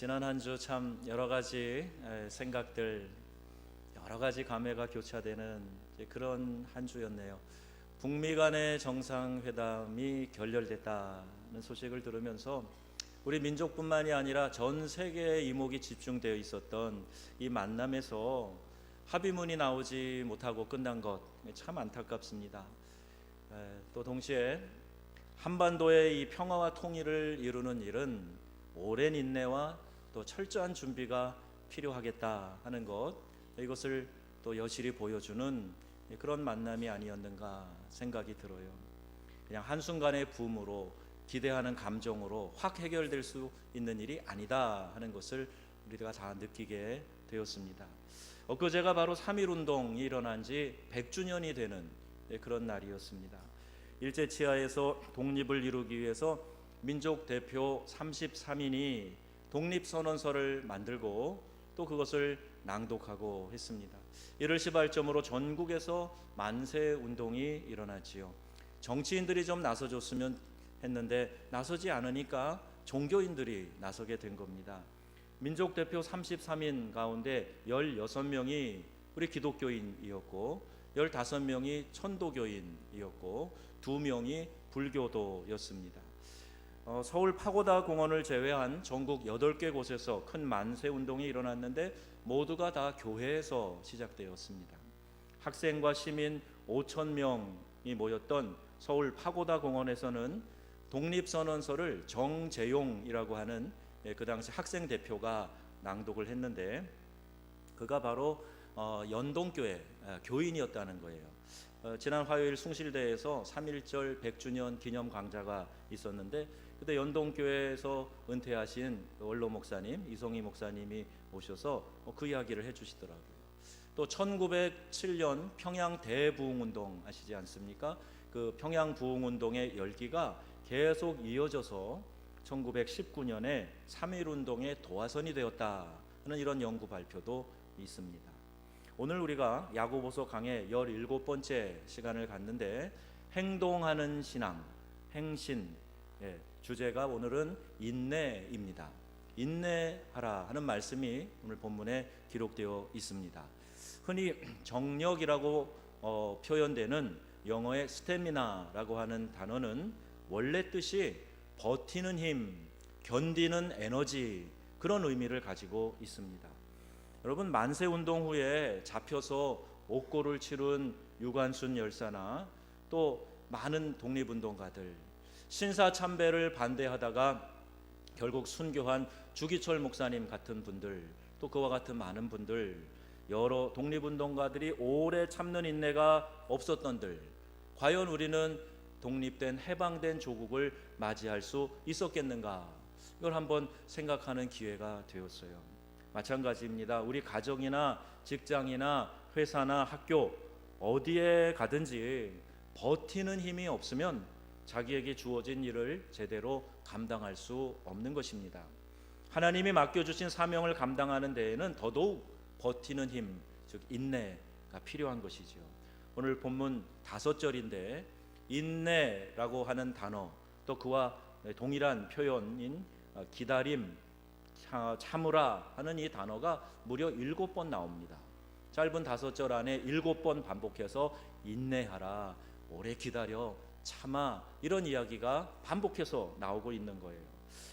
지난 한 주 참 여러 가지 생각들, 여러 가지 감회가 교차되는 그런 한 주였네요. 북미 간의 정상회담이 결렬됐다는 소식을 들으면서 우리 민족뿐만이 아니라 전 세계의 이목이 집중되어 있었던 이 만남에서 합의문이 나오지 못하고 끝난 것 참 안타깝습니다. 또 동시에 한반도의 이 평화와 통일을 이루는 일은 오랜 인내와 또 철저한 준비가 필요하겠다 하는 것, 이것을 또 여실히 보여주는 그런 만남이 아니었는가 생각이 들어요. 그냥 한순간의 붐으로, 기대하는 감정으로 확 해결될 수 있는 일이 아니다 하는 것을 우리가 다 느끼게 되었습니다. 엊그제가 바로 3.1운동이 일어난 지 100주년이 되는 그런 날이었습니다. 일제치하에서 독립을 이루기 위해서 민족 대표 33인이 독립선언서를 만들고 또 그것을 낭독하고 했습니다. 이를 시발점으로 전국에서 만세운동이 일어났지요. 정치인들이 좀 나서줬으면 했는데 나서지 않으니까 종교인들이 나서게 된 겁니다. 민족 대표 33인 가운데 16명이 우리 기독교인이었고 15명이 천도교인이었고 2명이 불교도였습니다. 서울 파고다 공원을 제외한 전국 8개 곳에서 큰 만세운동이 일어났는데 모두가 다 교회에서 시작되었습니다. 학생과 시민 5,000명이 모였던 서울 파고다 공원에서는 독립선언서를 정재용이라고 하는 그 당시 학생 대표가 낭독을 했는데 그가 바로 연동교회 교인이었다는 거예요. 지난 화요일 숭실대에서 3.1절 100주년 기념 강좌가 있었는데 그때 연동교회에서 은퇴하신 원로 목사님 이성희 목사님이 오셔서 그 이야기를 해주시더라고요. 또 1907년 평양 대부흥운동 아시지 않습니까? 그 평양 부흥운동의 열기가 계속 이어져서 1919년에 3.1운동의 도화선이 되었다는 이런 연구 발표도 있습니다. 오늘 우리가 야고보서 강의 17번째 시간을 갖는데 행동하는 신앙, 행신, 주제가 오늘은 인내입니다. 인내하라 하는 말씀이 오늘 본문에 기록되어 있습니다. 흔히 정력이라고 표현되는 영어의 스태미나라고 하는 단어는 원래 뜻이 버티는 힘, 견디는 에너지, 그런 의미를 가지고 있습니다. 여러분, 만세운동 후에 잡혀서 옥고를 치룬 유관순 열사나 또 많은 독립운동가들, 신사참배를 반대하다가 결국 순교한 주기철 목사님 같은 분들, 또 그와 같은 많은 분들, 여러 독립운동가들이 오래 참는 인내가 없었던들, 과연 우리는 독립된 해방된 조국을 맞이할 수 있었겠는가, 이걸 한번 생각하는 기회가 되었어요. 마찬가지입니다. 우리 가정이나 직장이나 회사나 학교 어디에 가든지 버티는 힘이 없으면 자기에게 주어진 일을 제대로 감당할 수 없는 것입니다. 하나님이 맡겨주신 사명을 감당하는 데에는 더더욱 버티는 힘, 즉 인내가 필요한 것이죠. 오늘 본문 5절인데 인내라고 하는 단어, 또 그와 동일한 표현인 기다림, 참으라 하는 이 단어가 무려 7번 나옵니다. 짧은 5절 안에 7번 반복해서 인내하라, 오래 기다려, 참아, 이런 이야기가 반복해서 나오고 있는 거예요.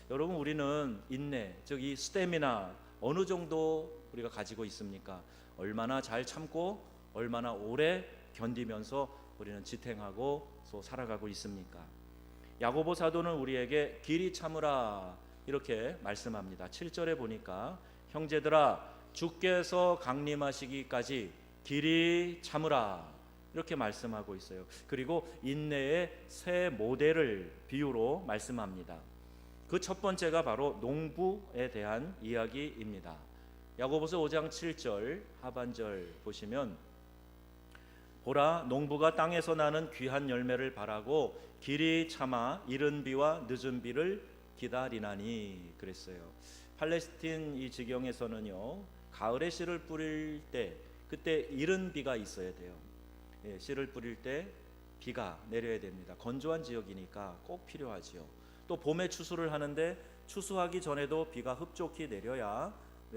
여러분, 우리는 인내, 즉 이 스태미나 어느 정도 우리가 가지고 있습니까? 얼마나 잘 참고 얼마나 오래 견디면서 우리는 지탱하고 또 살아가고 있습니까? 야고보 사도는 우리에게 길이 참으라 이렇게 말씀합니다. 7절에 보니까 형제들아 주께서 강림하시기까지 길이 참으라 이렇게 말씀하고 있어요. 그리고 인내의 세 모델을 비유로 말씀합니다. 그 첫 번째가 바로 농부에 대한 이야기입니다. 야고보서 5장 7절 하반절 보시면 보라, 농부가 땅에서 나는 귀한 열매를 바라고 길이 참아 이른 비와 늦은 비를 기다리나니 그랬어요. 팔레스틴 이 지경에서는요, 가을에 씨를 뿌릴 때 그때 이른 비가 있어야 돼요. 씨를 뿌릴 때 비가 내려야 됩니다. 건조한 지역이니까 꼭 필요하지요. 또 봄에 추수를 하는데 추수하기 전에도 비가 흡족히 내려야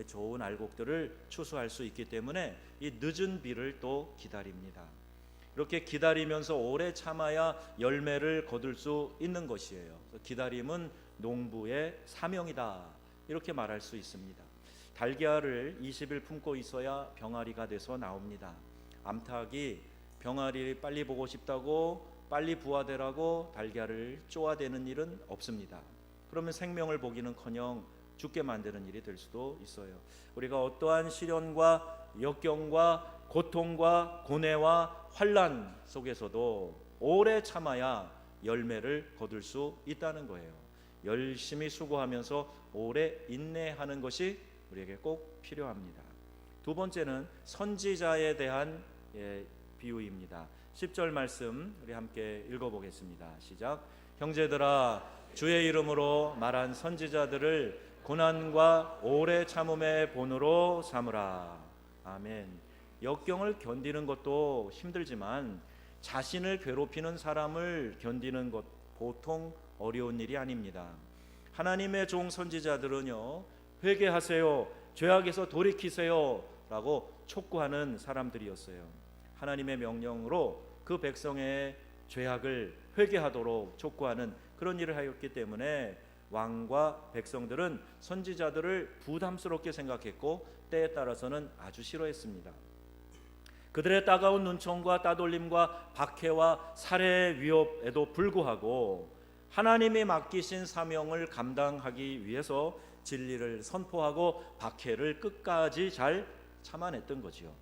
좋은 알곡들을 추수할 수 있기 때문에 이 늦은 비를 또 기다립니다. 이렇게 기다리면서 오래 참아야 열매를 거둘 수 있는 것이에요. 기다림은 농부의 사명이다, 이렇게 말할 수 있습니다. 달걀을 20일 품고 있어야 병아리가 돼서 나옵니다. 암탉이 병아리 빨리 보고 싶다고 빨리 부화되라고 달걀을 쪼아대는 일은 없습니다. 그러면 생명을 보기는커녕 죽게 만드는 일이 될 수도 있어요. 우리가 어떠한 시련과 역경과 고통과 고뇌와 환난 속에서도 오래 참아야 열매를 거둘 수 있다는 거예요. 열심히 수고하면서 오래 인내하는 것이 우리에게 꼭 필요합니다. 두 번째는 선지자에 대한 비유입니다. 10절 말씀 우리 함께 읽어보겠습니다. 시작. 형제들아, 주의 이름으로 말한 선지자들을 고난과 오래 참음의 본으로 삼으라. 아멘. 역경을 견디는 것도 힘들지만 자신을 괴롭히는 사람을 견디는 것 보통 어려운 일이 아닙니다. 하나님의 종 선지자들은요, 회개하세요, 죄악에서 돌이키세요 라고 촉구하는 사람들이었어요. 하나님의 명령으로 그 백성의 죄악을 회개하도록 촉구하는 그런 일을 하였기 때문에 왕과 백성들은 선지자들을 부담스럽게 생각했고 때에 따라서는 아주 싫어했습니다. 그들의 따가운 눈총과 따돌림과 박해와 살해 위협에도 불구하고 하나님이 맡기신 사명을 감당하기 위해서 진리를 선포하고 박해를 끝까지 잘 참아냈던 거지요.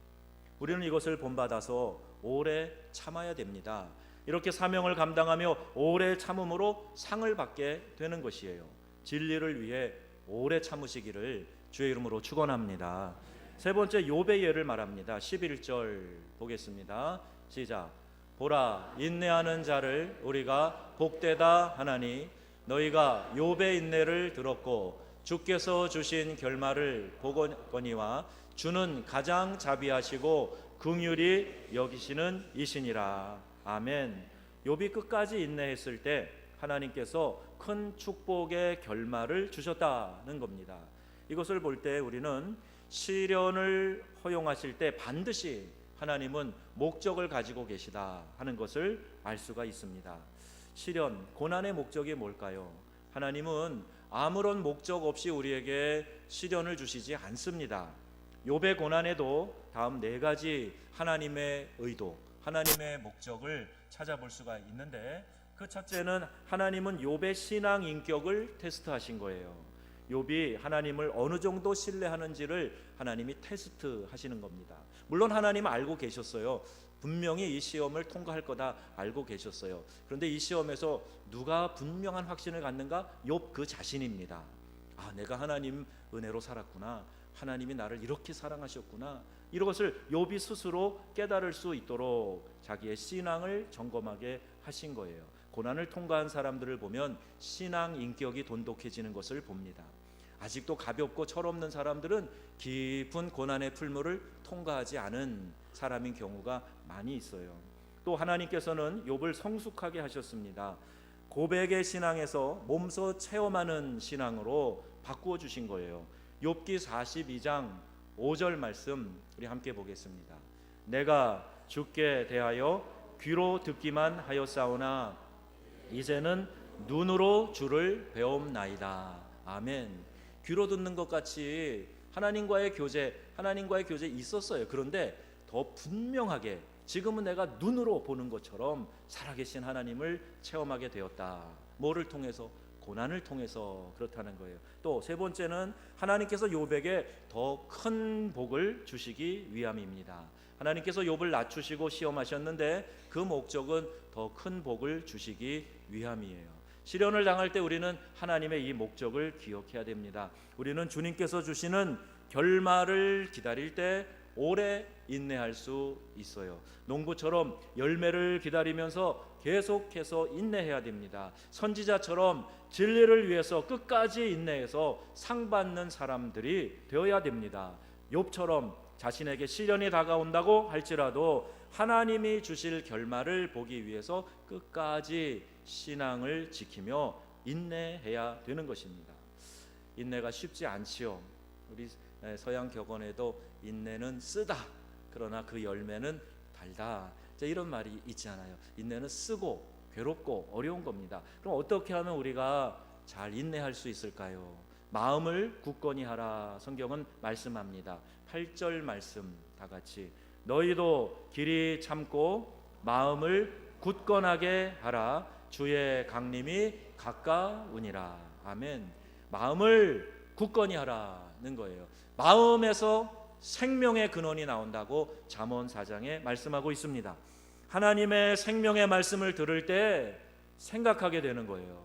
우리는 이것을 본받아서 오래 참아야 됩니다. 이렇게 사명을 감당하며 오래 참음으로 상을 받게 되는 것이에요. 진리를 위해 오래 참으시기를 주의 이름으로 축원합니다. 세 번째, 욥의 예를 말합니다. 11절 보겠습니다. 시작. 보라, 인내하는 자를 우리가 복되다 하나니 너희가 욥의 인내를 들었고 주께서 주신 결말을 보거니와 주는 가장 자비하시고 긍휼히 여기시는 이시니라. 아멘. 욥이 끝까지 인내했을 때 하나님께서 큰 축복의 결말을 주셨다는 겁니다. 이것을 볼 때 우리는 시련을 허용하실 때 반드시 하나님은 목적을 가지고 계시다 하는 것을 알 수가 있습니다. 시련, 고난의 목적이 뭘까요? 하나님은 아무런 목적 없이 우리에게 시련을 주시지 않습니다. 욥의 고난에도 다음 네 가지 하나님의 의도, 하나님의 목적을 찾아볼 수가 있는데, 그 첫째는 하나님은 욥의 신앙 인격을 테스트하신 거예요. 욥이 하나님을 어느 정도 신뢰하는지를 하나님이 테스트하시는 겁니다. 물론 하나님은 알고 계셨어요. 분명히 이 시험을 통과할 거다 알고 계셨어요. 그런데 이 시험에서 누가 분명한 확신을 갖는가? 욥 그 자신입니다. 아, 내가 하나님 은혜로 살았구나, 하나님이 나를 이렇게 사랑하셨구나, 이것을 욥이 스스로 깨달을 수 있도록 자기의 신앙을 점검하게 하신 거예요. 고난을 통과한 사람들을 보면 신앙 인격이 돈독해지는 것을 봅니다. 아직도 가볍고 철없는 사람들은 깊은 고난의 풀물을 통과하지 않은 사람인 경우가 많이 있어요. 또 하나님께서는 욥을 성숙하게 하셨습니다. 고백의 신앙에서 몸소 체험하는 신앙으로 바꾸어 주신 거예요. 욥기 42장 5절 말씀 우리 함께 보겠습니다. 내가 주께 대하여 귀로 듣기만 하였사오나 이제는 눈으로 주를 배움나이다. 아멘. 귀로 듣는 것 같이 하나님과의 교제 있었어요. 그런데 더 분명하게 지금은 내가 눈으로 보는 것처럼 살아계신 하나님을 체험하게 되었다. 뭐를 통해서? 고난을 통해서 그렇다는 거예요. 또 세 번째는 하나님께서 욥에게 더 큰 복을 주시기 위함입니다. 하나님께서 욥을 낮추시고 시험하셨는데 그 목적은 더 큰 복을 주시기 위함이에요. 시련을 당할 때 우리는 하나님의 이 목적을 기억해야 됩니다. 우리는 주님께서 주시는 결말을 기다릴 때 오래 인내할 수 있어요. 농부처럼 열매를 기다리면서 계속해서 인내해야 됩니다. 선지자처럼 진리를 위해서 끝까지 인내해서 상 받는 사람들이 되어야 됩니다. 욥처럼 자신에게 시련이 다가온다고 할지라도 하나님이 주실 결말을 보기 위해서 끝까지 신앙을 지키며 인내해야 되는 것입니다. 인내가 쉽지 않지요. 우리 서양 격언에도 인내는 쓰다, 그러나 그 열매는 달다, 이런 말이 있잖아요. 인내는 쓰고 괴롭고 어려운 겁니다. 그럼 어떻게 하면 우리가 잘 인내할 수 있을까요? 마음을 굳건히 하라, 성경은 말씀합니다. 8절 말씀 다 같이, 너희도 길이 참고 마음을 굳건하게 하라, 주의 강림이 가까우니라. 아멘. 마음을 굳건히 하라는 거예요. 마음에서 생명의 근원이 나온다고 잠언 4장에 말씀하고 있습니다. 하나님의 생명의 말씀을 들을 때 생각하게 되는 거예요.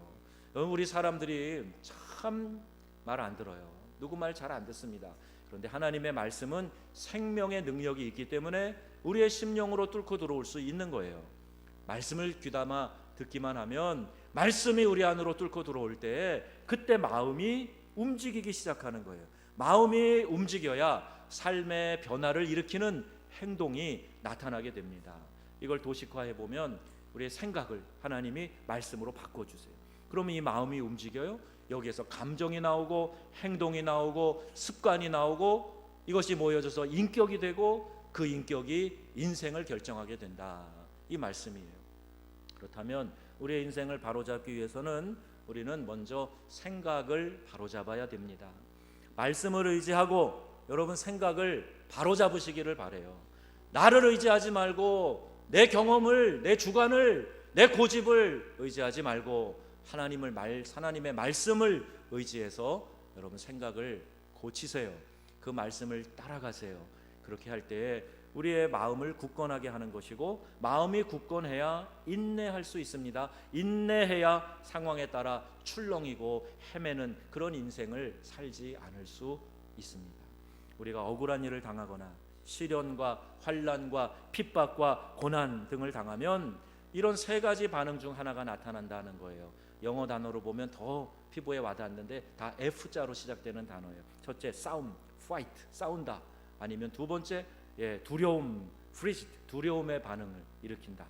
우리 사람들이 참 말 안 들어요. 누구 말 잘 안 듣습니다. 그런데 하나님의 말씀은 생명의 능력이 있기 때문에 우리의 심령으로 뚫고 들어올 수 있는 거예요. 말씀을 귀담아 듣기만 하면 말씀이 우리 안으로 뚫고 들어올 때 그때 마음이 움직이기 시작하는 거예요. 마음이 움직여야 삶의 변화를 일으키는 행동이 나타나게 됩니다. 이걸 도식화해 보면 우리의 생각을 하나님이 말씀으로 바꿔주세요. 그러면 이 마음이 움직여요. 여기에서 감정이 나오고 행동이 나오고 습관이 나오고 이것이 모여져서 인격이 되고 그 인격이 인생을 결정하게 된다, 이 말씀이에요. 그렇다면 우리의 인생을 바로잡기 위해서는 우리는 먼저 생각을 바로잡아야 됩니다. 말씀을 의지하고 여러분 생각을 바로잡으시기를 바라요. 나를 의지하지 말고 내 경험을, 내 주관을, 내 고집을 의지하지 말고 하나님의 말씀을 의지해서 여러분 생각을 고치세요. 그 말씀을 따라가세요. 그렇게 할 때 우리의 마음을 굳건하게 하는 것이고, 마음이 굳건해야 인내할 수 있습니다. 인내해야 상황에 따라 출렁이고 헤매는 그런 인생을 살지 않을 수 있습니다. 우리가 억울한 일을 당하거나 시련과 환난과 핍박과 고난 등을 당하면 이런 세 가지 반응 중 하나가 나타난다는 거예요. 영어 단어로 보면 더 피부에 와닿는데 다 F자로 시작되는 단어예요. 첫째, 싸움, fight, 싸운다. 아니면 두 번째, 두려움, freeze, 두려움의 반응을 일으킨다.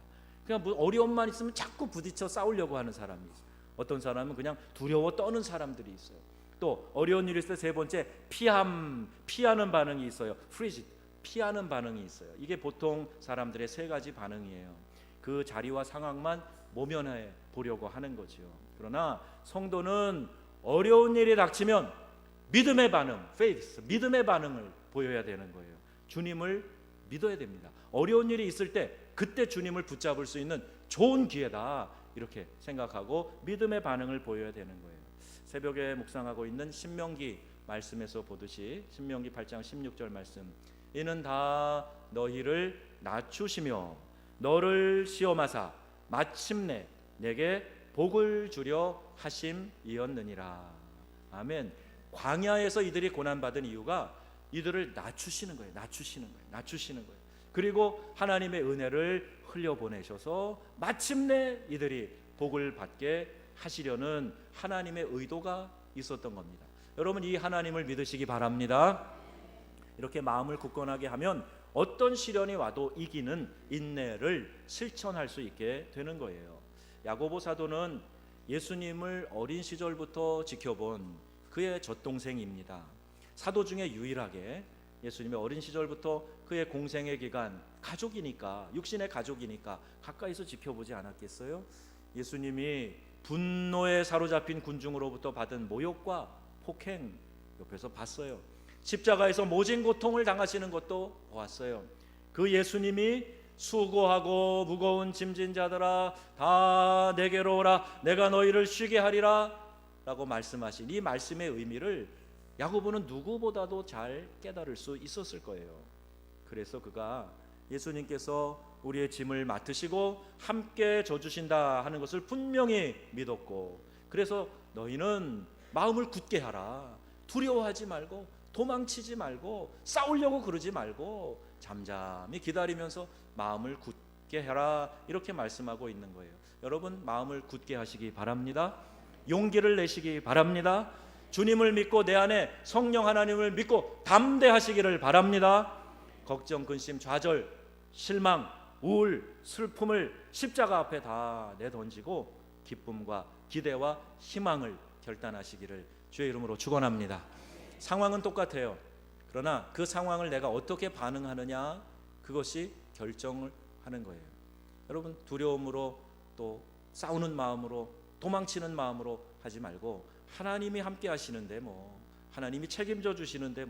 그냥 뭐 어려움만 있으면 자꾸 부딪혀 싸우려고 하는 사람이 있어요. 어떤 사람은 그냥 두려워 떠는 사람들이 있어요. 또 어려운 일이 있을 때 세 번째, 피하는 반응이 있어요. freeze, 피하는 반응이 있어요. 이게 보통 사람들의 세 가지 반응이에요. 그 자리와 상황만 모면해 보려고 하는 거죠. 그러나 성도는 어려운 일이 닥치면 믿음의 반응, faith, 믿음의 반응을 보여야 되는 거예요. 주님을 믿어야 됩니다. 어려운 일이 있을 때 그때 주님을 붙잡을 수 있는 좋은 기회다, 이렇게 생각하고 믿음의 반응을 보여야 되는 거예요. 새벽에 묵상하고 있는 신명기 말씀에서 보듯이 신명기 8장 16절 말씀, 이는 다 너희를 낮추시며 너를 시험하사 마침내 내게 복을 주려 하심이었느니라. 아멘. 광야에서 이들이 고난받은 이유가 이들을 낮추시는 거예요. 낮추시는 거예요. 그리고 하나님의 은혜를 흘려보내셔서 마침내 이들이 복을 받게 하시려는 하나님의 의도가 있었던 겁니다. 여러분, 이 하나님을 믿으시기 바랍니다. 이렇게 마음을 굳건하게 하면 어떤 시련이 와도 이기는 인내를 실천할 수 있게 되는 거예요. 야고보 사도는 예수님을 어린 시절부터 지켜본 그의 젖동생입니다. 사도 중에 유일하게 예수님의 어린 시절부터 그의 공생의 기간, 가족이니까, 육신의 가족이니까 가까이서 지켜보지 않았겠어요? 예수님이 분노에 사로잡힌 군중으로부터 받은 모욕과 폭행 옆에서 봤어요. 십자가에서 모진 고통을 당하시는 것도 보았어요. 그 예수님이 수고하고 무거운 짐진 자들아 다 내게로 오라, 내가 너희를 쉬게 하리라 라고 말씀하신 이 말씀의 의미를 야고보는 누구보다도 잘 깨달을 수 있었을 거예요. 그래서 그가 예수님께서 우리의 짐을 맡으시고 함께 져주신다 하는 것을 분명히 믿었고, 그래서 너희는 마음을 굳게 하라, 두려워하지 말고 도망치지 말고 싸우려고 그러지 말고 잠잠히 기다리면서 마음을 굳게 해라, 이렇게 말씀하고 있는 거예요. 여러분, 마음을 굳게 하시기 바랍니다. 용기를 내시기 바랍니다. 주님을 믿고 내 안에 성령 하나님을 믿고 담대하시기를 바랍니다. 걱정, 근심, 좌절, 실망, 우울, 슬픔을 십자가 앞에 다 내던지고 기쁨과 기대와 희망을 결단하시기를 주의 이름으로 축원합니다. 상황은 똑같아요. 그러나 그 상황을 내가 어떻게 반응하느냐, 그것이 결정을 하는 거예요. 여러분, 두려움으로 또 싸우는 마음으로 도망치는 마음으로 하지 말고 하나님이 함께 하시는데 하나님이 책임져 주시는데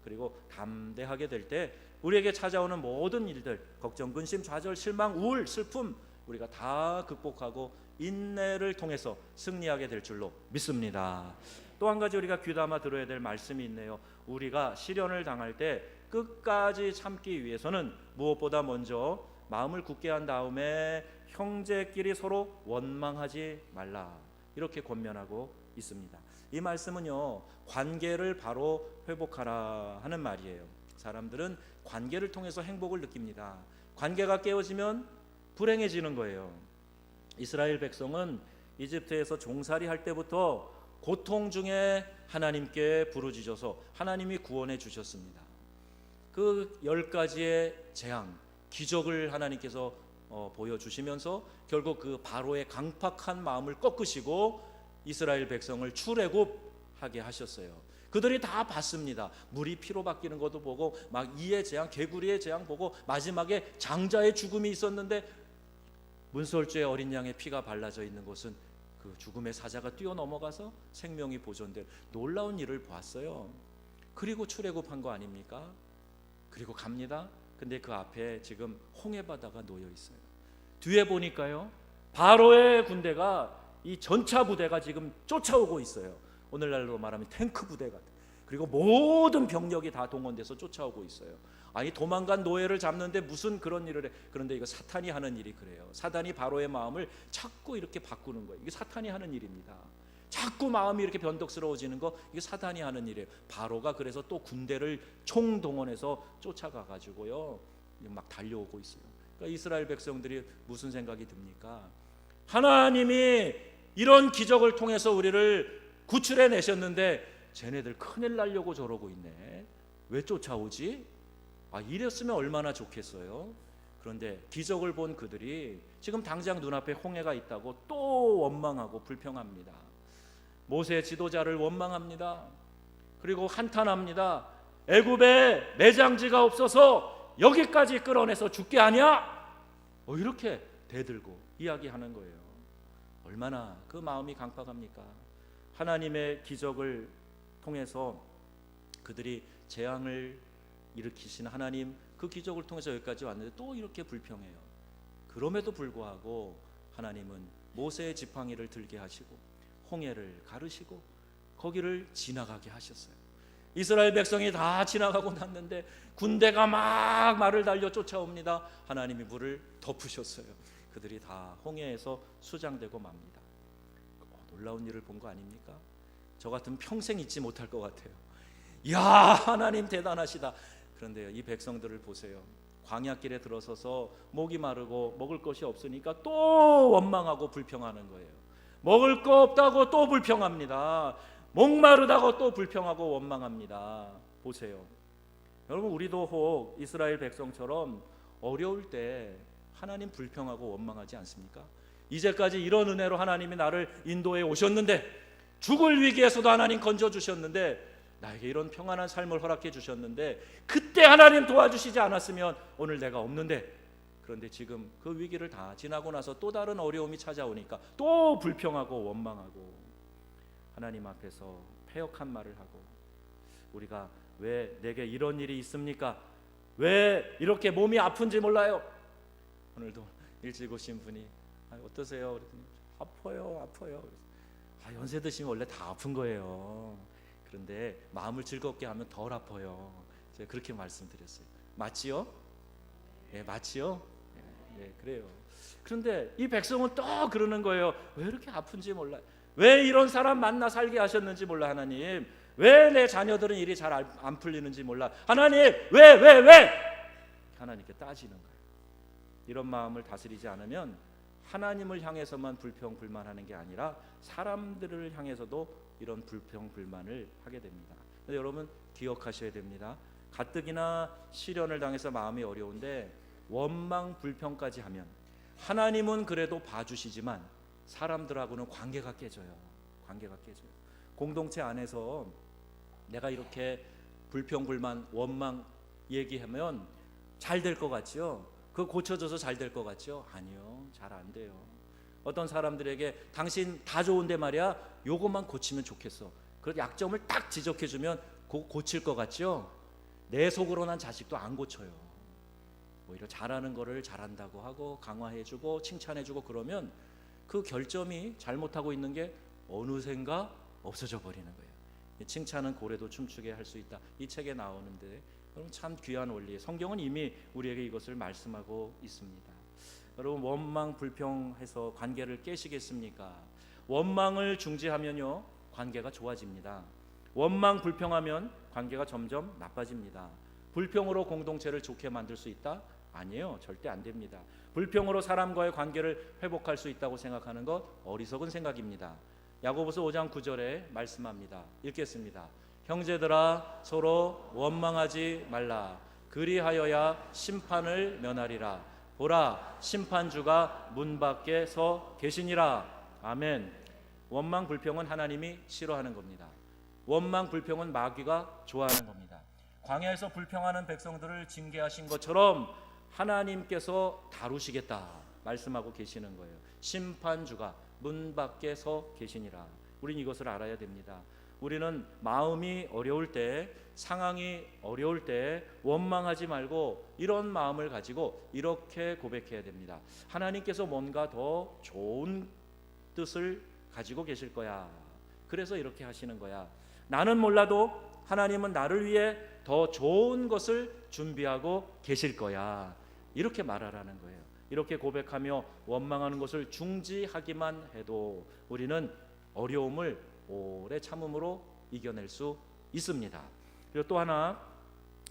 그리고 담대하게 될 때 우리에게 찾아오는 모든 일들, 걱정, 근심, 좌절, 실망, 우울, 슬픔, 우리가 다 극복하고 인내를 통해서 승리하게 될 줄로 믿습니다. 또 한 가지 우리가 귀담아 들어야 될 말씀이 있네요. 우리가 시련을 당할 때 끝까지 참기 위해서는 무엇보다 먼저 마음을 굳게 한 다음에 형제끼리 서로 원망하지 말라, 이렇게 권면하고 있습니다. 이 말씀은요, 관계를 바로 회복하라 하는 말이에요. 사람들은 관계를 통해서 행복을 느낍니다. 관계가 깨어지면 불행해지는 거예요. 이스라엘 백성은 이집트에서 종살이 할 때부터 고통 중에 하나님께 부르짖어서 하나님이 구원해 주셨습니다. 그 10가지의 재앙, 기적을 하나님께서 보여주시면서 결국 그 바로의 강팍한 마음을 꺾으시고 이스라엘 백성을 출애굽하게 하셨어요. 그들이 다 봤습니다. 물이 피로 바뀌는 것도 보고 막 이의 재앙, 개구리의 재앙 보고 마지막에 장자의 죽음이 있었는데 문설주의 어린 양의 피가 발라져 있는 곳은 그 죽음의 사자가 뛰어넘어가서 생명이 보존될 놀라운 일을 보았어요. 그리고 출애굽한 거 아닙니까? 그리고 갑니다. 근데 그 앞에 지금 홍해바다가 놓여 있어요. 뒤에 보니까요, 바로의 군대가, 이 전차 부대가 지금 쫓아오고 있어요. 오늘날로 말하면 탱크 부대 같은. 그리고 모든 병력이 다 동원돼서 쫓아오고 있어요. 아니, 도망간 노예를 잡는데 무슨 그런 일을 해. 그런데 이거 사탄이 하는 일이 그래요. 사단이 바로의 마음을 자꾸 이렇게 바꾸는 거예요. 이게 사탄이 하는 일입니다. 자꾸 마음이 이렇게 변덕스러워지는 거, 이게 사단이 하는 일이에요. 바로가 그래서 또 군대를 총동원해서 쫓아가 가지고요, 막 달려오고 있어요. 그러니까 이스라엘 백성들이 무슨 생각이 듭니까? 하나님이 이런 기적을 통해서 우리를 구출해 내셨는데 쟤네들 큰일 날려고 저러고 있네. 왜 쫓아오지? 이랬으면 얼마나 좋겠어요. 그런데 기적을 본 그들이 지금 당장 눈앞에 홍해가 있다고 또 원망하고 불평합니다. 모세 지도자를 원망합니다. 그리고 한탄합니다. 애굽에 매장지가 없어서 여기까지 끌어내서 죽게 하냐? 이렇게 대들고 이야기하는 거예요. 얼마나 그 마음이 강팍합니까? 하나님의 기적을 통해서 그들이 재앙을 일으키신 하나님, 그 기적을 통해서 여기까지 왔는데 또 이렇게 불평해요. 그럼에도 불구하고 하나님은 모세의 지팡이를 들게 하시고 홍해를 가르시고 거기를 지나가게 하셨어요. 이스라엘 백성이 다 지나가고 났는데 군대가 막 말을 달려 쫓아옵니다. 하나님이 물을 덮으셨어요. 그들이 다 홍해에서 수장되고 맙니다. 놀라운 일을 본 거 아닙니까? 저 같으면 평생 잊지 못할 것 같아요. 이야, 하나님 대단하시다. 그런데요, 이 백성들을 보세요. 광야길에 들어서서 목이 마르고 먹을 것이 없으니까 또 원망하고 불평하는 거예요. 먹을 거 없다고 또 불평합니다. 목마르다고 또 불평하고 원망합니다. 보세요. 여러분, 우리도 혹 이스라엘 백성처럼 어려울 때 하나님 불평하고 원망하지 않습니까? 이제까지 이런 은혜로 하나님이 나를 인도해 오셨는데, 죽을 위기에서도 하나님 건져주셨는데, 나에게 이런 평안한 삶을 허락해 주셨는데, 그때 하나님 도와주시지 않았으면 오늘 내가 없는데, 그런데 지금 그 위기를 다 지나고 나서 또 다른 어려움이 찾아오니까 또 불평하고 원망하고 하나님 앞에서 패역한 말을 하고, 우리가 왜 내게 이런 일이 있습니까? 왜 이렇게 몸이 아픈지 몰라요? 오늘도 일찍 오신 분이 어떠세요? 그랬더니 아파요. 연세 드시면 원래 다 아픈 거예요. 그런데 마음을 즐겁게 하면 덜 아파요. 제가 그렇게 말씀드렸어요. 맞지요? 예, 맞지요? 예, 그래요. 그런데 이 백성은 또 그러는 거예요. 왜 이렇게 아픈지 몰라요. 왜 이런 사람 만나 살게 하셨는지 몰라. 하나님, 왜 내 자녀들은 일이 잘 안 풀리는지 몰라. 하나님, 왜 하나님께 따지는 거예요. 이런 마음을 다스리지 않으면 하나님을 향해서만 불평 불만하는 게 아니라 사람들을 향해서도 이런 불평 불만을 하게 됩니다. 그런데 여러분, 기억하셔야 됩니다. 가뜩이나 시련을 당해서 마음이 어려운데 원망 불평까지 하면 하나님은 그래도 봐주시지만 사람들하고는 관계가 깨져요. 관계가 깨져요. 공동체 안에서 내가 이렇게 불평불만 원망 얘기하면 잘 될 것 같죠? 그거 고쳐져서 잘 될 것 같죠? 아니요, 잘 안 돼요. 어떤 사람들에게 당신 다 좋은데 말이야, 요것만 고치면 좋겠어. 그 약점을 딱 지적해주면 고칠 것 같죠? 내 속으로 난 자식도 안 고쳐요. 오히려 잘하는 거를 잘한다고 하고 강화해주고 칭찬해주고 그러면 그 결점이 잘못하고 있는 게 어느샌가 없어져 버리는 거예요. 칭찬은 고래도 춤추게 할 수 있다. 이 책에 나오는데 여러분 참 귀한 원리. 성경은 이미 우리에게 이것을 말씀하고 있습니다. 여러분 원망 불평해서 관계를 깨시겠습니까? 원망을 중지하면요 관계가 좋아집니다. 원망 불평하면 관계가 점점 나빠집니다. 불평으로 공동체를 좋게 만들 수 있다? 아니에요. 절대 안 됩니다. 불평으로 사람과의 관계를 회복할 수 있다고 생각하는 것 어리석은 생각입니다. 야고보서 5장 9절에 말씀합니다. 읽겠습니다. 형제들아 서로 원망하지 말라. 그리하여야 심판을 면하리라. 보라 심판주가 문 밖에 서 계시니라. 아멘. 원망 불평은 하나님이 싫어하는 겁니다. 원망 불평은 마귀가 좋아하는 겁니다. 광야에서 불평하는 백성들을 징계하신 것처럼 하나님께서 다루시겠다 말씀하고 계시는 거예요. 심판주가 문 밖에 서 계시니라. 우린 이것을 알아야 됩니다. 우리는 마음이 어려울 때, 상황이 어려울 때 원망하지 말고 이런 마음을 가지고 이렇게 고백해야 됩니다. 하나님께서 뭔가 더 좋은 뜻을 가지고 계실 거야. 그래서 이렇게 하시는 거야. 나는 몰라도 하나님은 나를 위해 더 좋은 것을 준비하고 계실 거야. 이렇게 말하라는 거예요. 이렇게 고백하며 원망하는 것을 중지하기만 해도 우리는 어려움을 오래 참음으로 이겨낼 수 있습니다. 그리고 또 하나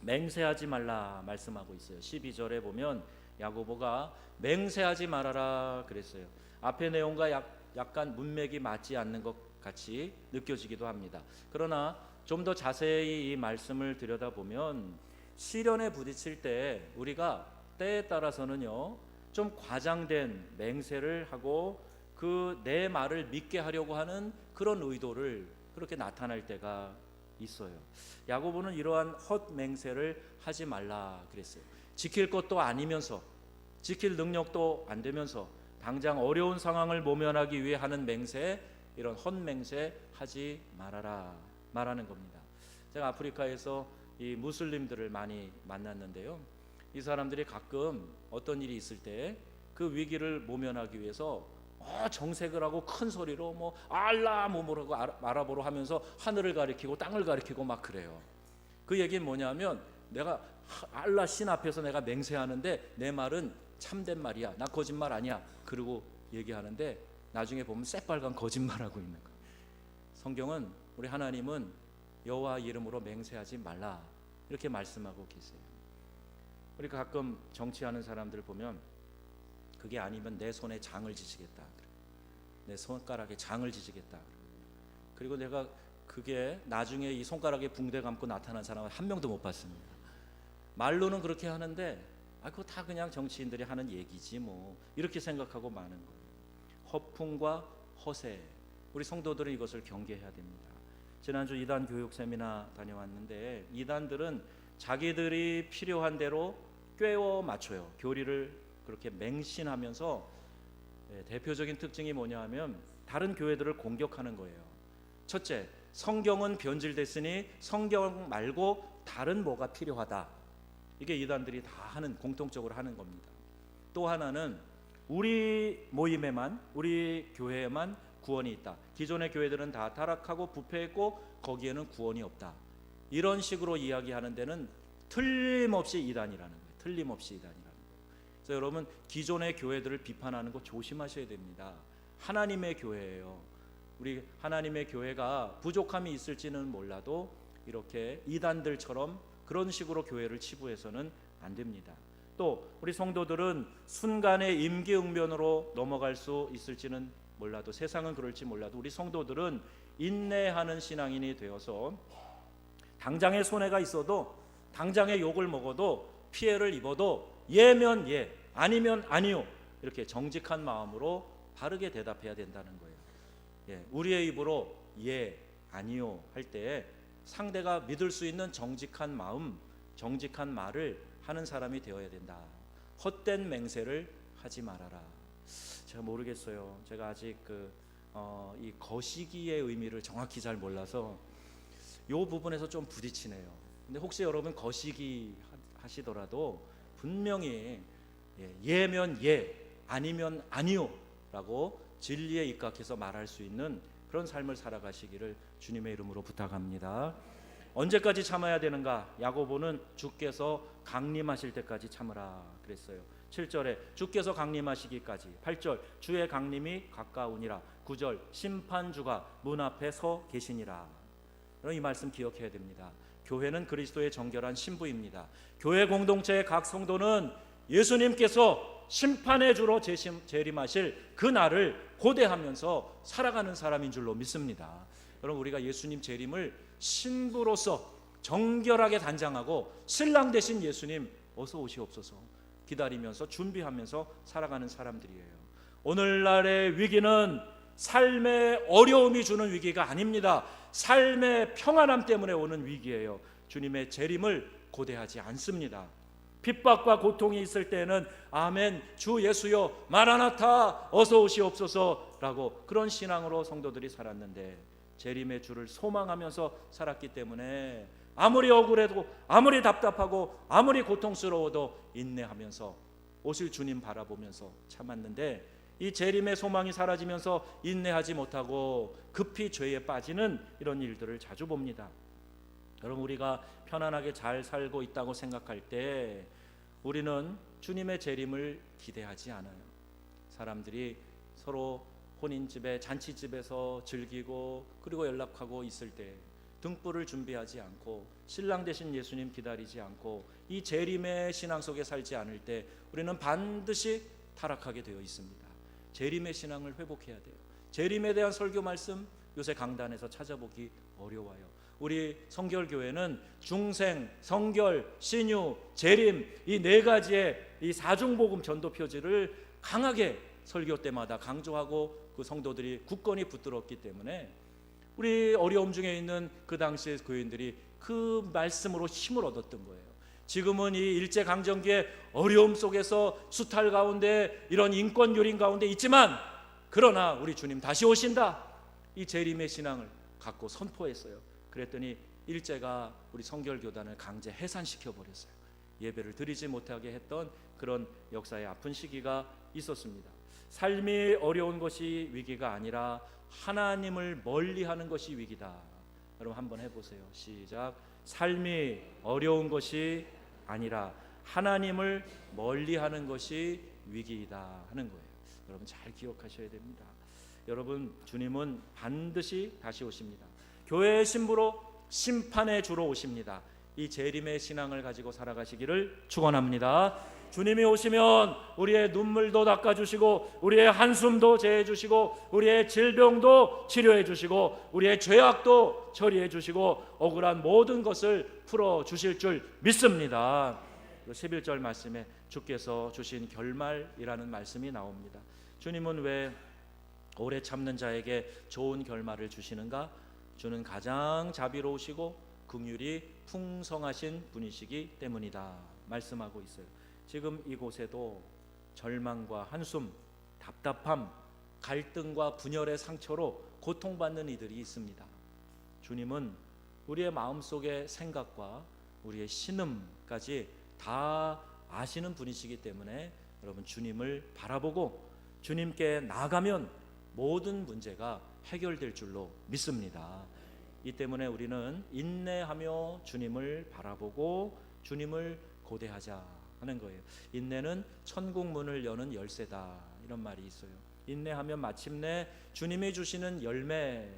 맹세하지 말라 말씀하고 있어요. 12절에 보면 야고보가 맹세하지 말아라 그랬어요. 앞의 내용과 약간 문맥이 맞지 않는 것 같이 느껴지기도 합니다. 그러나 좀 더 자세히 이 말씀을 들여다보면 시련에 부딪힐 때 우리가 때에 따라서는요 좀 과장된 맹세를 하고 그 내 말을 믿게 하려고 하는 그런 의도를 그렇게 나타날 때가 있어요. 야고보는 이러한 헛 맹세를 하지 말라 그랬어요. 지킬 것도 아니면서 지킬 능력도 안 되면서 당장 어려운 상황을 모면하기 위해 하는 맹세, 이런 헛 맹세 하지 말아라 말하는 겁니다. 제가 아프리카에서 이 무슬림들을 많이 만났는데요. 이 사람들이 가끔 어떤 일이 있을 때 그 위기를 모면하기 위해서 정색을 하고 큰 소리로 뭐 알라 뭐라고 아랍어로 하면서 하늘을 가리키고 땅을 가리키고 막 그래요. 그 얘기는 뭐냐면 내가 알라 신 앞에서 내가 맹세하는데 내 말은 참된 말이야. 나 거짓말 아니야. 그러고 얘기하는데 나중에 보면 새빨간 거짓말하고 있는 거예요. 성경은 우리 하나님은 여호와 이름으로 맹세하지 말라 이렇게 말씀하고 계세요. 우리가 가끔 정치하는 사람들 보면 그게 아니면 내 손에 장을 지지겠다. 내 손가락에 장을 지지겠다. 그리고 내가 그게 나중에 이 손가락에 붕대 감고 나타난 사람은 한 명도 못 봤습니다. 말로는 그렇게 하는데 그거 다 그냥 정치인들이 하는 얘기지 뭐 이렇게 생각하고 마는 거예요. 허풍과 허세. 우리 성도들은 이것을 경계해야 됩니다. 지난주 이단 교육 세미나 다녀왔는데 이단들은 자기들이 필요한 대로 꿰어 맞춰요. 교리를 그렇게 맹신하면서 대표적인 특징이 뭐냐 하면 다른 교회들을 공격하는 거예요. 첫째, 성경은 변질됐으니 성경 말고 다른 뭐가 필요하다. 이게 이단들이 다 하는 공통적으로 하는 겁니다. 또 하나는 우리 모임에만 우리 교회에만 구원이 있다. 기존의 교회들은 다 타락하고 부패했고 거기에는 구원이 없다. 이런 식으로 이야기하는 데는 틀림없이 이단이라는 거예요. 틀림없이 이단이라는 거예요. 그래서 여러분 기존의 교회들을 비판하는 거 조심하셔야 됩니다. 하나님의 교회예요. 우리 하나님의 교회가 부족함이 있을지는 몰라도 이렇게 이단들처럼 그런 식으로 교회를 치부해서는 안 됩니다. 또 우리 성도들은 순간의 임기응변으로 넘어갈 수 있을지는 몰라도 세상은 그럴지 몰라도 우리 성도들은 인내하는 신앙인이 되어서 당장의 손해가 있어도 당장의 욕을 먹어도 피해를 입어도 예면 예 아니면 아니요 이렇게 정직한 마음으로 바르게 대답해야 된다는 거예요. 예, 우리의 입으로 예, 아니요 할 때 상대가 믿을 수 있는 정직한 마음, 정직한 말을 하는 사람이 되어야 된다. 헛된 맹세를 하지 말아라. 제가 모르겠어요. 제가 아직 이 거시기의 의미를 정확히 잘 몰라서 이 부분에서 좀 부딪히네요. 근데 혹시 여러분 거시기 하시더라도 분명히 예면 예, 아니면 아니요 라고 진리에 입각해서 말할 수 있는 그런 삶을 살아가시기를 주님의 이름으로 부탁합니다. 언제까지 참아야 되는가? 야고보는 주께서 강림하실 때까지 참으라 그랬어요. 7절에 주께서 강림하시기까지, 8절 주의 강림이 가까우니라, 9절 심판주가 문 앞에 서 계시니라. 이 말씀 기억해야 됩니다. 교회는 그리스도의 정결한 신부입니다. 교회 공동체의 각 성도는 예수님께서 심판의 주로 재림하실 그 날을 고대하면서 살아가는 사람인 줄로 믿습니다. 여러분, 우리가 예수님 재림을 신부로서 정결하게 단장하고 신랑 되신 예수님 어서 오시옵소서 기다리면서 준비하면서 살아가는 사람들이에요. 오늘날의 위기는 삶의 어려움이 주는 위기가 아닙니다. 삶의 평안함 때문에 오는 위기예요. 주님의 재림을 고대하지 않습니다. 핍박과 고통이 있을 때는 아멘 주 예수여 마라나타 어서 오시옵소서라고 그런 신앙으로 성도들이 살았는데, 재림의 주를 소망하면서 살았기 때문에 아무리 억울해도 아무리 답답하고 아무리 고통스러워도 인내하면서 오실 주님 바라보면서 참았는데, 이 재림의 소망이 사라지면서 인내하지 못하고 급히 죄에 빠지는 이런 일들을 자주 봅니다. 여러분, 우리가 편안하게 잘 살고 있다고 생각할 때 우리는 주님의 재림을 기대하지 않아요. 사람들이 서로 혼인집에 잔치집에서 즐기고 그리고 연락하고 있을 때 등불을 준비하지 않고 신랑 되신 예수님 기다리지 않고 이 재림의 신앙 속에 살지 않을 때 우리는 반드시 타락하게 되어 있습니다. 재림의 신앙을 회복해야 돼요. 재림에 대한 설교 말씀 요새 강단에서 찾아보기 어려워요. 우리 성결교회는 중생, 성결, 신유, 재림 이 네 가지의 이 사중복음 전도 표지를 강하게 설교 때마다 강조하고 그 성도들이 굳건히 붙들었기 때문에 우리 어려움 중에 있는 그 당시의 교인들이 그 말씀으로 힘을 얻었던 거예요. 지금은 이 일제강점기의 어려움 속에서 수탈 가운데 이런 인권 유린 가운데 있지만, 그러나 우리 주님 다시 오신다, 이 재림의 신앙을 갖고 선포했어요. 그랬더니 일제가 우리 성결교단을 강제 해산시켜 버렸어요. 예배를 드리지 못하게 했던 그런 역사의 아픈 시기가 있었습니다. 삶이 어려운 것이 위기가 아니라 하나님을 멀리하는 것이 위기다. 여러분 한번 해보세요. 시작. 삶이 어려운 것이 아니라 하나님을 멀리하는 것이 위기이다 하는 거예요. 여러분 잘 기억하셔야 됩니다. 여러분, 주님은 반드시 다시 오십니다. 교회의 신부로 심판의 주로 오십니다. 이 재림의 신앙을 가지고 살아가시기를 축원합니다. 주님이 오시면 우리의 눈물도 닦아주시고 우리의 한숨도 제해주시고 우리의 질병도 치료해주시고 우리의 죄악도 처리해주시고 억울한 모든 것을 풀어주실 줄 믿습니다. 11절 말씀에 주께서 주신 결말이라는 말씀이 나옵니다. 주님은 왜 오래 참는 자에게 좋은 결말을 주시는가? 주는 가장 자비로우시고 긍휼이 풍성하신 분이시기 때문이다 말씀하고 있어요. 지금 이곳에도 절망과 한숨, 답답함, 갈등과 분열의 상처로 고통받는 이들이 있습니다. 주님은 우리의 마음속의 생각과 우리의 신음까지 다 아시는 분이시기 때문에 여러분 주님을 바라보고 주님께 나아가면 모든 문제가 해결될 줄로 믿습니다. 이 때문에 우리는 인내하며 주님을 바라보고 주님을 고대하자 하는 거예요. 인내는 천국 문을 여는 열쇠다 이런 말이 있어요. 인내하면 마침내 주님이 주시는 열매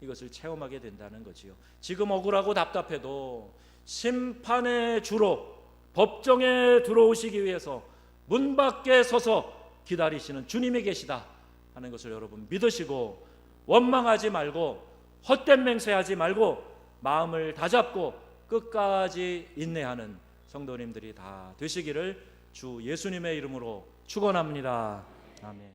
이것을 체험하게 된다는 거지요. 지금 억울하고 답답해도 심판의 주로 법정에 들어오시기 위해서 문 밖에 서서 기다리시는 주님이 계시다 하는 것을 여러분 믿으시고 원망하지 말고 헛된 맹세하지 말고 마음을 다잡고 끝까지 인내하는 성도님들이 다 되시기를 주 예수님의 이름으로 축원합니다. 아멘.